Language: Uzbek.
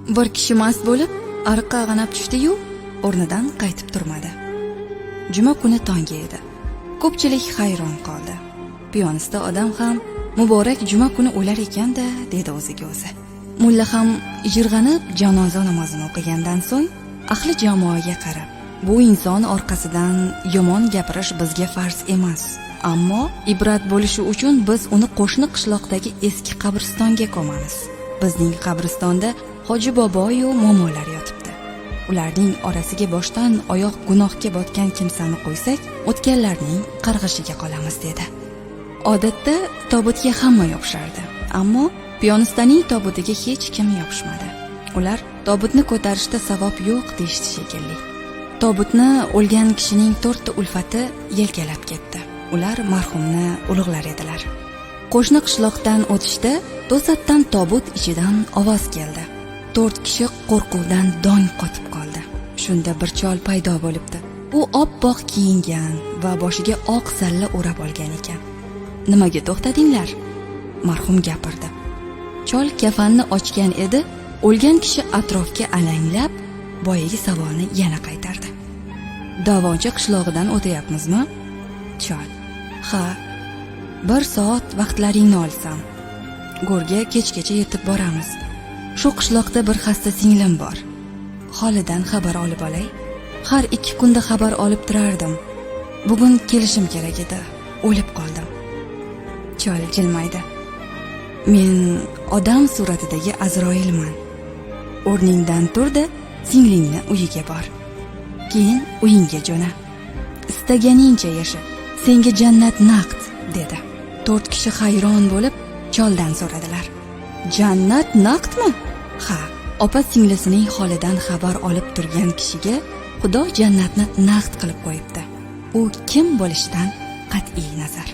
Bir kishi mast bo'lib, ariqqa ag'anab tushdi-yu, o'rnidan qaytib turmadi. Juma kuni tongi edi. Ko'pchilik hayron qoldi. Piyonista odam ham muborak juma kuni o'lar ekan-da, dedi o'ziga o'zi. Mulla ham jirg'anib janoza namozini o'qigandan so'ng ahli jamoaga qarab, bu inson orqasidan yomon gapirish bizga farz emas. Ammo ibrat bo'lishi uchun biz uni qo'shni qishloqdagi eski qabristonga ko'mamiz. Bizning qabristonda hoji bobo-yu momolar yotibdi. Ularning orasiga boshdan oyoq gunohga botgan kimsani qo'ysak, o'tganlarning qarg'ishiga qolamiz dedi. Odatda tobutga hamma yopishardi, ammo piyonistaning tobutiga hech kim yopishmadi. Ular tobutni ko'tarishda savob yo'q deyishdi shekilli. Tobutni o'lgan kishining 4 ta ulfati yelkalab ketdi. Ular marhumni ulug'lar edilar. Qo'shni qishloqdan o'tishda to'satdan tobut ichidan ovoz keldi. 4 kishi qo'rquvdan dong qotib qoldi. Shunda bir chol paydo bo'libdi. U oppoq kiyingan va boshiga oq salla o'rab olgan ekan. Nimaga to'xtadinglar? Marhum gapirdi. Chol kafanni ochgan edi, o'lgan kishi atrofga alanglab, boyagi savolni yana qaytardi. Davoncha qishlog'idan o'tayapmizmi? Chol: "Ha, 1 soat vaqtlaringni olsam. Go'rga kechgacha yetib boramiz. Shu qishloqda bir xasta singlim bor. Holidan xabar olib olay. Har 2 kunda xabar olib turardim. Bugun kelishim kerak edi. O'lib qoldim." Chol jilmaydi. "Men odam suratidagi Azroilman. O'rningdan turdi, singlingni uyiga bor. Keyin uyingga jo'na. Istaganingcha yasha. Senga jannat naqd", dedi. 4 kishi hayron bo'lib choldan so'radilar. "Jannat naqdmi?" "Ha, opa singlisining holidan xabar olib turgan kishiga Xudo jannatni naqd qilib qo'yibdi. U kim bo'lishidan qat'iy nazar."